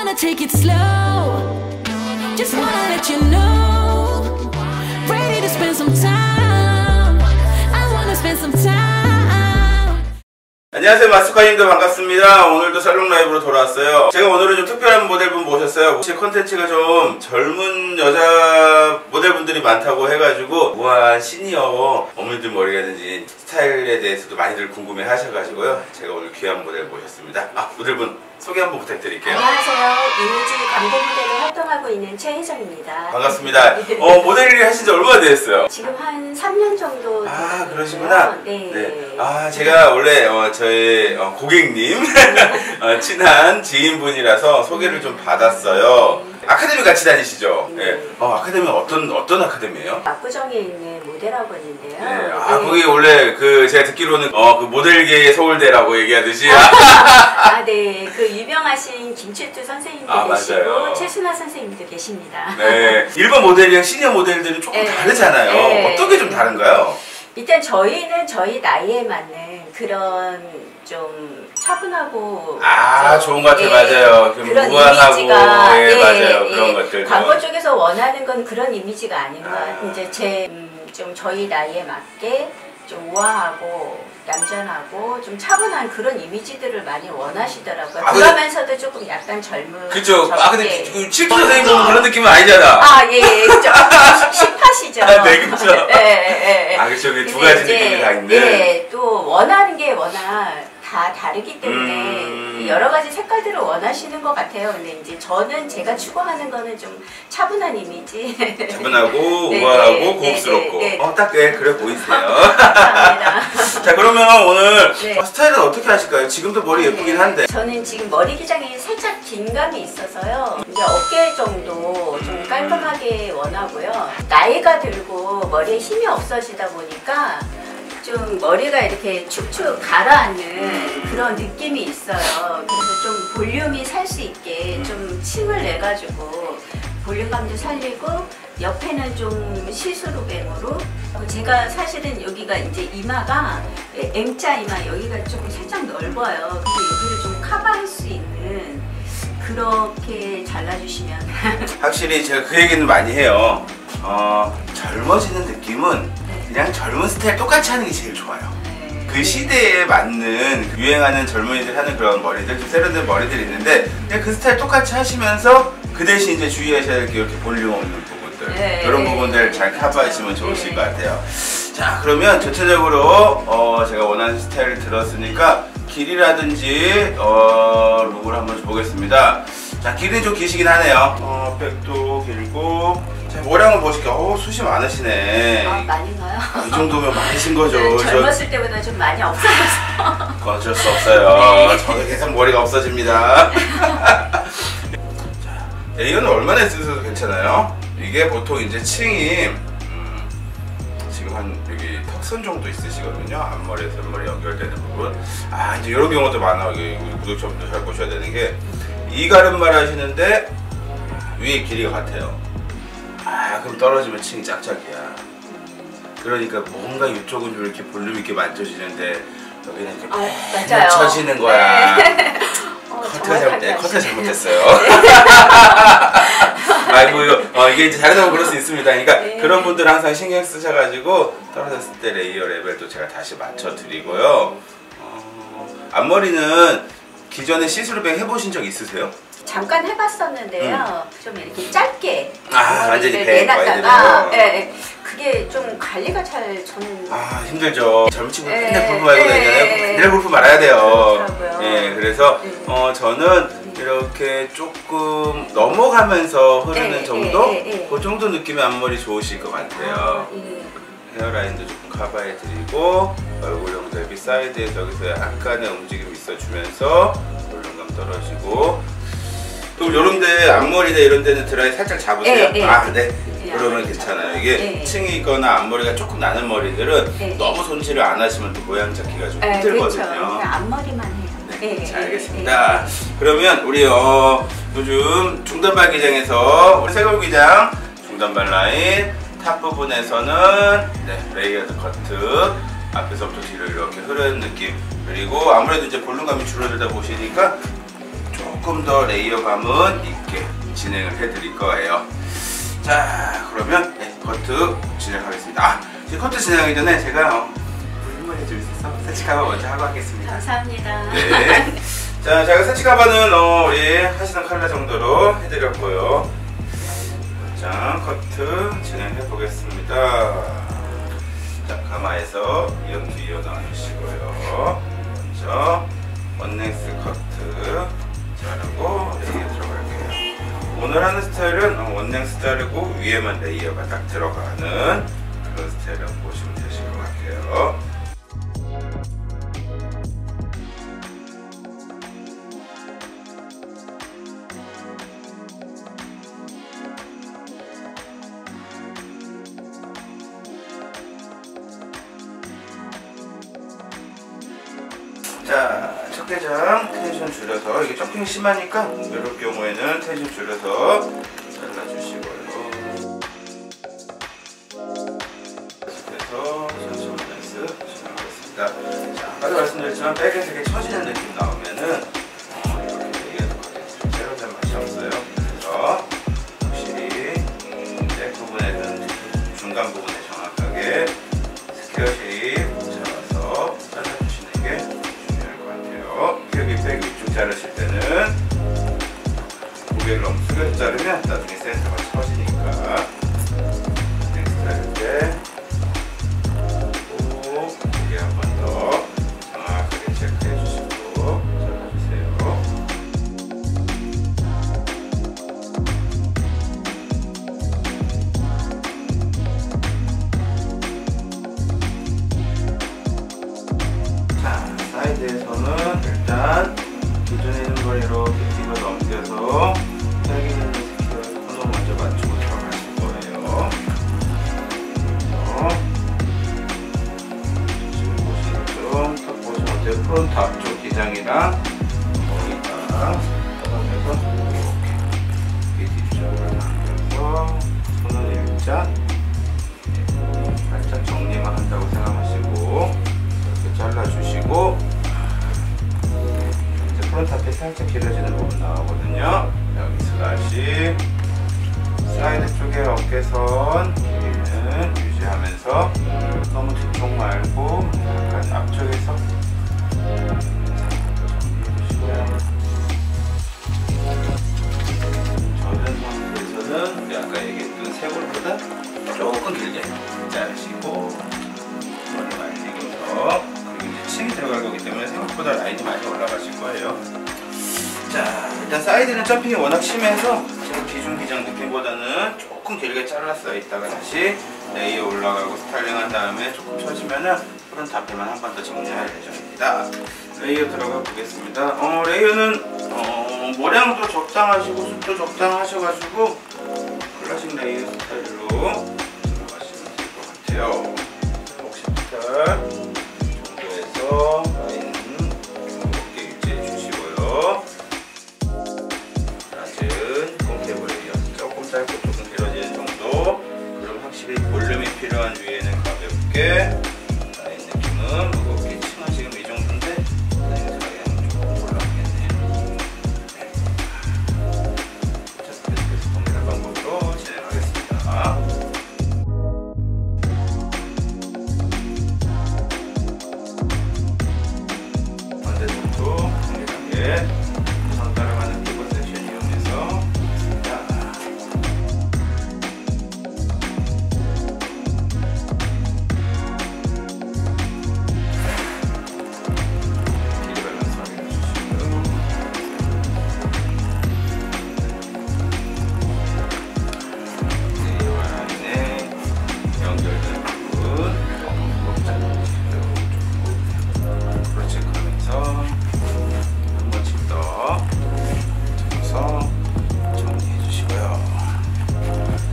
wanna take it slow. Just wanna let you know. Ready to spend some time. I wanna spend some time. 안녕하세요, 마스카님도 반갑습니다. 오늘도 살롱 라이브로 돌아왔어요. 제가 오늘은 좀 특별한 모델분 모셨어요. 혹시 컨텐츠가 좀 젊은 여자 모델분들이 많다고 해가지고 우아한 시니어 어머니들 머리라든지 스타일에 대해서도 많이들 궁금해 하셔가지고요, 제가 오늘 귀한 모델 모셨습니다. 모델분 소개 한번 부탁드릴게요. 안녕하세요. 이미지 광고 모델로 활동하고 있는 최혜정입니다. 반갑습니다. 모델 일 하신 지 얼마나 되셨어요? 지금 한 3년 정도 됐고요. 그러시구나. 네. 네. 제가 원래 저희 고객님 친한 지인분이라서 소개를 좀 받았어요. 아카데미 같이 다니시죠? 네. 아카데미 어떤 아카데미예요? 압구정에 있는 모델학원인데요. 네. 거기 원래 제가 듣기로는 그 모델계의 서울대라고 얘기하듯이 네. 그 유명하신 김칠두 선생님도 계시고 맞아요. 최순아 선생님도 계십니다. 네. 일반 모델이랑 시니어 모델들은 조금 다르잖아요. 네. 어떤 게 좀 다른가요? 일단 저희는 저희 나이에 맞는 그런 좀 차분하고 좋은 것 같아요. 맞아요. 그런 무한하고, 이미지가 맞아요. 그런 것들. 광고 쪽에서 원하는 건 그런 이미지가 아닌가. 이제 좀 저희 나이에 맞게 좀 우아하고 얌전하고 좀 차분한 그런 이미지들을 많이 원하시더라고요. 그러면서도 조금 약간 젊은. 그쵸. 근데 칠두 선생님 보면 그런 느낌은 아니잖아. 예. 그쵸. 힙하시죠. 네, 그쵸. 네. 그쵸. 두 가지 느낌이 다 있는데. 네, 또 원하는 게 워낙 다 다르기 때문에 여러 가지 색깔들을 원하시는 것 같아요. 근데 이제 저는 제가 추구하는 거는 좀 차분한 이미지. 차분하고 우아하고 고급스럽고. 딱 그래 보이세요. 감사합니다. 자, 그러면 오늘 스타일은 어떻게 하실까요? 지금도 머리 예쁘긴 한데. 저는 지금 머리 기장이 살짝 긴 감이 있어서요. 이제 어깨 정도 좀 깔끔하게 원하고요. 나이가 들고 머리에 힘이 없어지다 보니까 좀 머리가 이렇게 축축 가라앉는 그런 느낌이 있어요. 그래서 좀 볼륨이 살 수 있게 좀 층을 내가지고 볼륨감도 살리고 옆에는 좀 시스루뱅으로. 제가 사실은 여기가 이제 이마가 M자 이마 여기가 좀 살짝 넓어요. 근데 여기를 좀 커버할 수 있는 그렇게 잘라주시면. 확실히 제가 그 얘기는 많이 해요. 젊어지는 느낌은 그냥 젊은 스타일 똑같이 하는 게 제일 좋아요. 그 시대에 맞는 유행하는 젊은이들 하는 그런 머리들, 좀 세련된 머리들이 있는데 그냥 그 스타일 똑같이 하시면서 그 대신 이제 주의하셔야 될 게 이렇게 볼륨 없는 부분들, 이런 부분들 잘 커버하시면 좋으실 것 같아요. 자, 그러면 전체적으로 제가 원하는 스타일을 들었으니까 길이라든지 룩을 한번 보겠습니다. 자, 길이는 좀 기시긴 하네요. 백도 길고. 자, 모량을 보실게요. 숱이 많으시네. 많이가요? 이 정도면 많으신 거죠. 젊었을 때보다 좀 많이 없어졌어요. 어쩔 수 없어요. 저도 계속 머리가 없어집니다. 자, 이건 얼마나 쓰셔도 괜찮아요? 이게 보통 이제 층이 지금 한 여기 턱선 정도 있으시거든요. 앞머리에서 옆머리 연결되는 부분. 이제 이런 경우도 많아요. 우리 구독자분들 잘 보셔야 되는 게, 이 가름말 하시는데 위에 길이가 같아요. 그럼 떨어지면 층이 짝짝이야. 그러니까 뭔가 이쪽은 좀 이렇게 볼륨 있게 만져지는데 여기는 이렇게 묻혀지는 거야. 커트가 잘못됐어요. 이게 이제 다른 사람 그럴 수 있습니다. 그러니까 그런 분들 항상 신경 쓰셔가지고 떨어졌을 때 레이어 레벨도 제가 다시 맞춰드리고요. 앞머리는 기존에 시스루뱅 해보신 적 있으세요? 잠깐 해봤었는데요. 좀 이렇게 짧게 완전히 내놨다가 그게 좀 관리가 저는 힘들죠. 젊은 친구 맨날 골프 말고 다니잖아요. 맨날 골프 말아야 돼요. 그래서 저는 이렇게 조금 넘어가면서 흐르는 정도? 그 정도 느낌의 앞머리 좋으실 것 같아요. 헤어라인도 조금 커버해드리고 얼굴형 대비 사이드에서 여기서 약간의 움직임이 있어주면서 볼륨감 떨어지고. 그럼 요런데 앞머리나 이런 데는 드라이 살짝 잡으세요? 네. 그러면 괜찮아요. 이게 층이 있거나 앞머리가 조금 나는 머리들은 너무 손질을 안 하시면 또 모양 잡기가 좀 힘들거든요. 그렇죠. 앞머리만 해요. 잘 알겠습니다. 그러면 우리 요즘 중단발 기장에서 우리 쇄골 기장 중단발 라인 탑 부분에서는 레이어드 커트, 앞에서부터 뒤로 이렇게 흐르는 느낌. 그리고 아무래도 이제 볼륨감이 줄어들다 보시니까 조금 더 레이어감은 있게 진행을 해드릴 거예요. 자, 그러면 커트 진행하겠습니다. 이제 커트 진행하기 전에 제가 물만 해줄 수 있어? 세치 커버 먼저 하고 하겠습니다. 감사합니다. 네. 자, 제가 세치 커버는 우리 하시던 컬러 정도로 해드렸고요. 자, 커트 진행해 보겠습니다. 자, 가마에서 이어부터 이어 나와주시고요. 먼저 원넥스 커트 자르고 레이어 들어갈게요. 오늘 하는 스타일은 원넥스 자르고 위에만 레이어가 딱 들어가는 그런 스타일이라고 보시면 되실 것 같아요. 자, 첫 개장 텐션 줄여서, 이게 점핑이 심하니까 이럴 경우에는 텐션 줄여서 잘라주시고요. 계속해서 천천히 나이스 진행하겠습니다. 자, 아까도 말씀드렸지만 백에 되게 처지는 느낌 나오면은 이렇게 얘기해도 제로된 맛이 없어요. 그래서 확실히 넥 부분에는 중간 부분에 정확하게 스퀘어 쉐입 잡아서 잘라주시는 게 여기 백 위쪽 자르실 때는 고개를 너무 숙여서 자르면 나중에 센터가 처지니까 넥스 자를 때 고개 한 번 더 정확하게 체크해 주시고 잘라주세요. 자, 사이드에서는 일단 기존에 있는 걸 이렇게 뒤로 넘겨서 여기 있는 스퀘어 코너 먼저 맞추고 들어가실 거예요. 지금 보시는 딱 보시면 어때요? 프론트 앞쪽 기장이랑 거기다 떨어져서 이렇게 이 뒤쪽을 남겨서 손을 일자 살짝 정리만 한다고 생각하시고 이렇게 잘라주시고, 프론트 앞에 살짝 길어지는 부분 나오거든요. 여기서 다시 사이드 쪽에 어깨선 길이는 유지하면서 너무 뒤쪽 말고 약간 앞쪽에서 정리해주시고요. 저는 상태에서는 우리 아까 얘기했던 쇄골보다 조금 길게 자르시고 머리 말리고서, 층이 들어갈 거기 때문에 생각보다 라인이 많이 올라가실 거예요. 자, 일단 사이드는 점핑이 워낙 심해서 지금 기준 기장 느낌보다는 조금 길게 잘랐어요. 이따가 다시 레이어 올라가고 스타일링 한 다음에 조금 처지면은 프론트 앞에만 한 번 더 정리할 예정입니다. 레이어 들어가 보겠습니다. 레이어는 모량도 적당하시고 숱도 적당하셔가지고 클래식 레이어 스타일로 들어가시면 될 것 같아요. 혹시부터 라인 어깨 유지해 주시고요. 낮은 콩캡을 조금 짧고 조금 길어지는 정도. 그럼 확실히 볼륨이 필요한 위에는 가볍게, 라인 느낌은 무겁게. 치마 지금 이 정도인데 라인 조금 올라오겠네요. 자, 계속해서 동일한 방법으로 진행하겠습니다. 우선 따라가는 피벗 섹션 이용해서 길이 밸런스 확인해 주시고요. 레이어와 라인에 연결된 부분 그렇지 하면서 정리해 주시고요.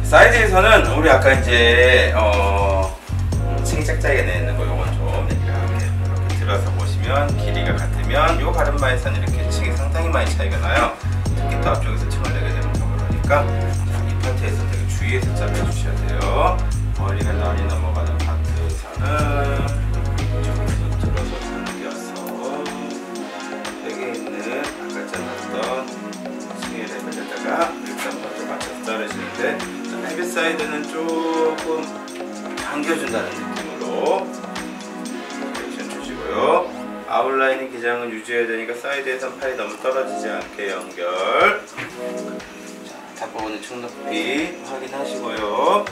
사이드에서는 우리 아까 이제 층이 짝짝이 내는 거 요건 좀 이렇게 들어서 보시면 길이가 같으면 요 가르마에서는 이렇게 층이 상당히 많이 차이가 나요. 특히 또 앞쪽에서 층을 내게 되면 더 그러니까 이 파트에서 되게 주의해서 잘라 주셔야 돼요. 머리가 날이 넘어가는 파트에서는 이쪽에서 들어서 당겨서 백에 있는 아까 잘랐던 자, 일단 먼저 맞춰서 자르시는데 헤비 사이드는 조금 당겨준다는 느낌으로 디렉션 주시고요. 아웃라인의 기장은 유지해야 되니까 사이드에선 팔이 너무 떨어지지 않게 연결. 자, 탑부분의 축 높이 확인하시고요.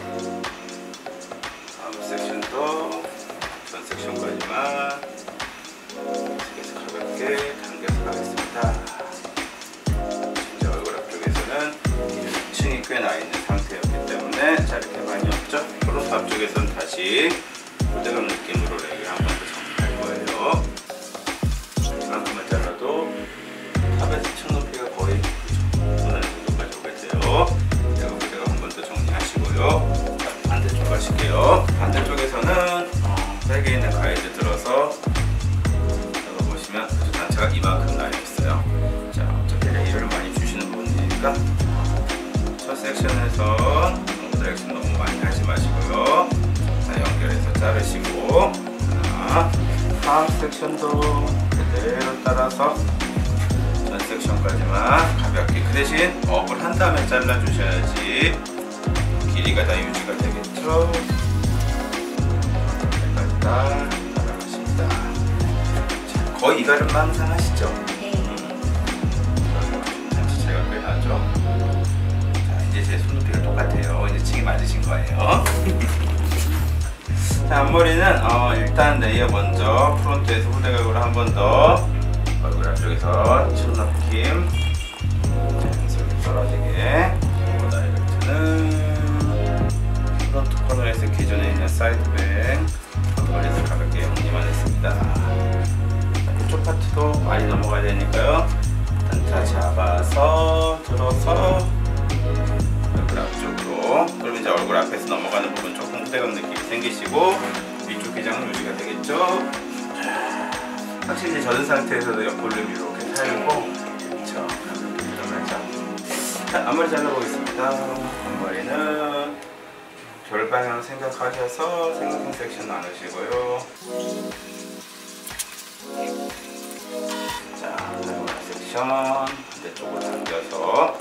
다음 섹션도 전 섹션까지만 계속 가볍게 당겨서 가겠습니다. 진짜 얼굴 앞쪽에서는 층이 꽤 나 있는 상태였기 때문에 자, 이렇게 많이 없죠? 프론트 앞쪽에서는 다시 무대감 느낌으로 레이를 한 번 더 정리할 거예요. 이만큼만 잘라도 탑에서 층 높이가 거의 어느 정도까지 오게 돼요. 제가 무대감 한 번 더 정리하시고요. 자, 반대쪽 가실게요. 반대쪽에서는 백에 있는 가이드 들어서 보시면 단차가 이만큼 나여 있어요. 자, 어차피 레이어를 많이 주시는 부분이니까 첫 섹션에선 디렉션 너무 많이 하지 마시고요. 자, 연결해서 자르시고, 자, 다음 섹션도 그대로 따라서 전 섹션까지만 가볍게, 그 대신 업을 한 다음에 잘라 주셔야지 길이가 다 유지가 되겠죠. 여기까지 다 따라가십니다. 자, 거의 이가름 망상하시죠? 네. 단체 차이가 꽤 나죠? 자, 이제 제 손높이가 똑같아요. 이제 층이 맞으신 거예요. 자, 앞머리는 일단 레이어 먼저 프론트에서 후대각으로 한 번 더 얼굴 앞쪽에서 층 느낌 자연스럽게 떨어지게, 그리고 다이렉트는 프론트 코너에서 기존에 있는 사이드백 앞머리에서 가볍게 정리만 했습니다. 이쪽 파트도 많이 넘어가야 되니까요. 단차 잡아서 들어서 얼굴 앞쪽으로, 그럼 이제 얼굴 앞에서 넘어가는 부분 조금 후대감 느낌이 생기시고 위쪽 기장은 유지가 되겠죠. 확실히 이제 젖은 상태에서도 옆볼륨이 이렇게 살고, 그렇죠. 가볍게 들어가죠. 자, 앞머리 잘라보겠습니다. 앞머리는 별 방향 생각하셔서 생각형 섹션 나누시고요. 자, 다음 섹션 반대쪽으로 당겨서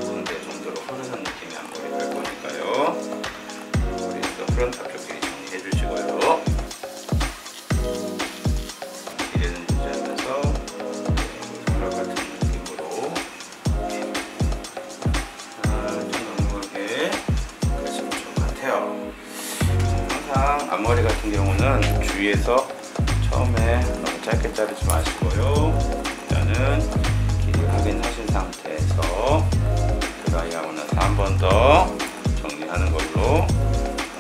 군대 정도로 흐르는 느낌이 앞머리 될 거니까요. 우리도 프론트 앞쪽 길이 정리해 주시고요. 길이는 유지하면서 정말 같은 느낌으로 좀 넉넉하게 가시면 좋을 것 같아요. 항상 앞머리 같은 경우는 주위에서 처음에 너무 짧게 자르지 마시고요. 일단은 길이 확인하신 상태에서 드라이하고 나서 한 번 더 정리하는 걸로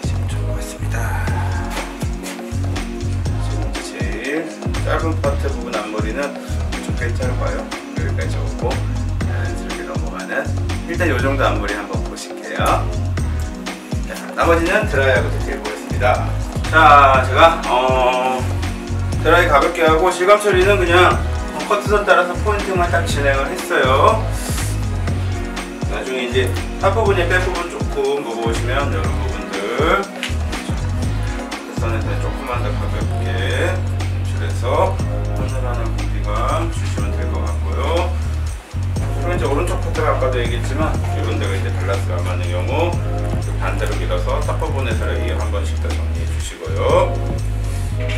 하시면 좋을 것 같습니다. 지금 제일 짧은 파트 부분 앞머리는 좁게 짧아요. 여기까지 오고 자연스럽게 넘어가는, 일단 이 정도 앞머리 한번 보실게요. 자, 나머지는 드라이하고 디테일 보겠습니다. 자, 제가 드라이 가볍게 하고 실감 처리는 그냥 커트선 따라서 포인팅만 딱 진행을 했어요. 나중에 이제 탑부분에 백부분 조금 무거우시면 이런 부분들 커트선에서 조금만 더 가볍게 연출해서 하늘하는 부피감 주시면 될 것 같고요. 그리고 이제 오른쪽 파트가 아까도 얘기했지만 이런 데가 이제 밸런스가 안 맞는 경우 반대로 밀어서 탑부분에서 레이어 한 번씩 더 정리해 주시고요.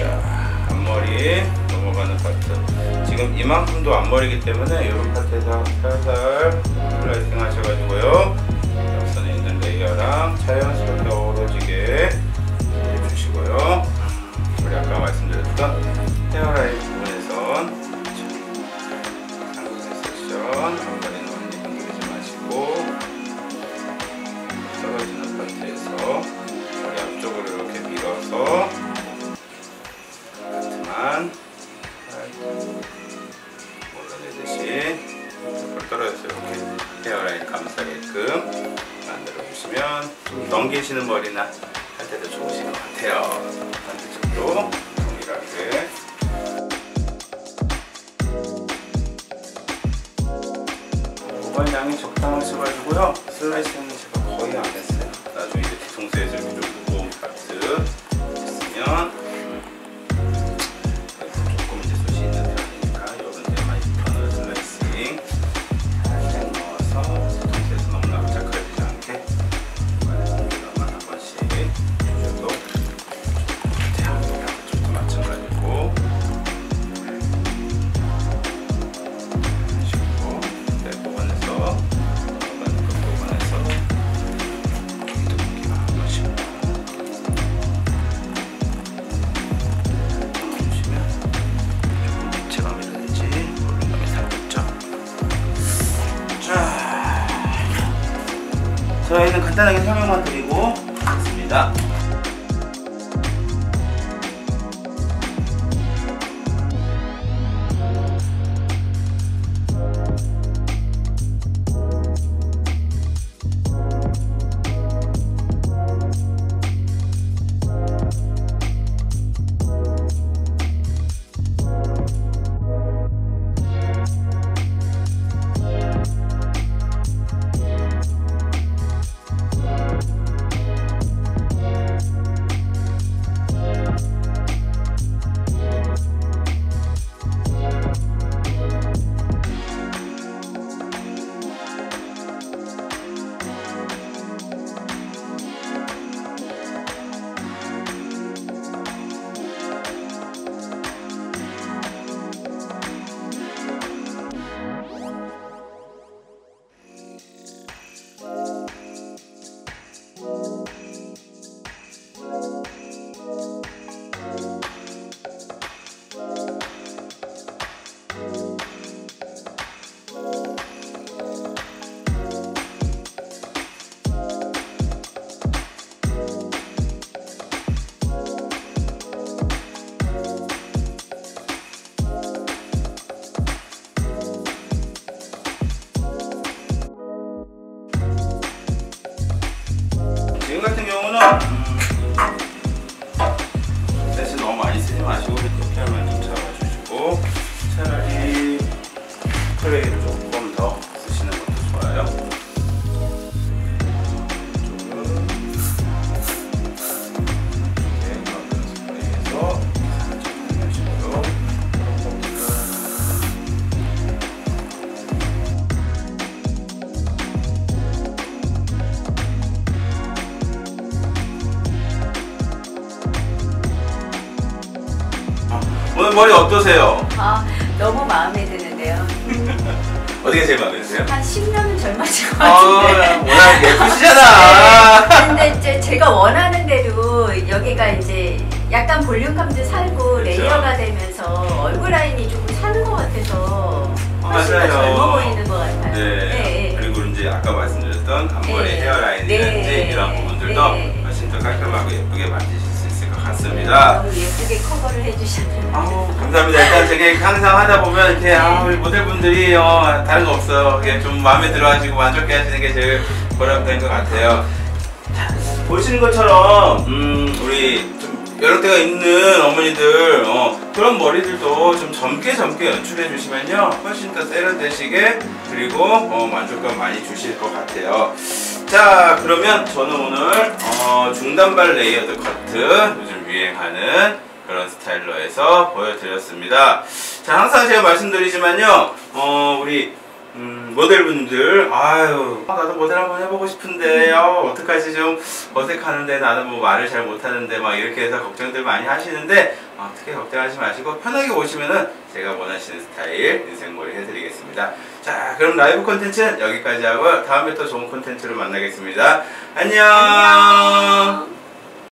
자, 앞머리 넘어가는 파트, 지금 이만큼도 앞머리이기 때문에 이런 파트에서 살살 플레이팅 하셔가지고요. 옆선에 있는 레이어랑 자연스럽게 어우러지게 해주시고요. 우리 아까 말씀드렸던 헤어라인 부분에선 상부의 섹션 앞머리는 완전히 건드리지 마시고 떨어지는 파트에서 머리 앞쪽으로 이렇게 밀어서 올라내듯이 옆으로 떨어져서 이렇게 헤어라인 감싸게끔 만들어 주시면 좀 넘기시는 머리나 할 때도 좋으실 것 같아요. 반대쪽도 동일하게 모발량이 적당하셔가지고요. 슬라이스는 제가 거의 안 했어요. 나중에 이제 뒤통수에서 이렇게 좀 무거운 파트 있으면 조금 이제 숱이 있는 편이니까 이런 데만 2턴을 슬라이싱 살짝 넣어서 저희는 간단하게 설명만 드리고 있습니다. 지금 같은 경우는 대신 너무 많이 쓰지 마시고 옆에만 좀 잡아주시고 차라리 스프레이를 조금 더 쓰시는 것도 좋아요. 이쪽은 스프레이에서 살짝 해주시고요. 오늘 머리 어떠세요? 아, 너무 마음에 드는데요. 어떻게 제일 마음에 드세요? 한 10년은 젊어질 것 같은데. 워낙 예쁘시잖아. 근데 이제 제가 원하는 대로 여기가 이제 약간 볼륨감도 살고 레이어가 되면서 얼굴 라인이 조금 사는 것 같아서 훨씬 더 젊어 보이는 것 같아요. 네. 그리고 이제 아까 말씀드렸던 앞머리 헤어라인이라든지 이런 부분들도 훨씬 더 깔끔하고 예쁘게 만드실 수 있을 것 같습니다. 너무 예쁘게 커버를 해주셨네요. 감사합니다. 일단 되게 항상 하다 보면 이렇게 우리 모델분들이 다른 거 없어요. 그냥 좀 마음에 들어하시고 만족해 하시는 게 제일 보람된 것 같아요. 자, 보시는 것처럼 우리 좀 연령대가 있는 어머니들 그런 머리들도 좀 젊게 연출해 주시면요 훨씬 더 세련되시게 그리고 만족감 많이 주실 것 같아요. 자, 그러면 저는 오늘 중단발 레이어드 커트 요즘 유행하는 그런 스타일로 해서 보여드렸습니다. 자, 항상 제가 말씀드리지만요 우리 모델분들 나도 모델 한번 해보고 싶은데 어떡하지, 좀 어색하는데 나는 뭐 말을 잘 못하는데 막 이렇게 해서 걱정들 많이 하시는데 어떻게 걱정하지 마시고 편하게 오시면은 제가 원하시는 스타일 인생머리 해드리겠습니다. 자, 그럼 라이브 콘텐츠는 여기까지 하고 다음에 또 좋은 콘텐츠로 만나겠습니다. 안녕.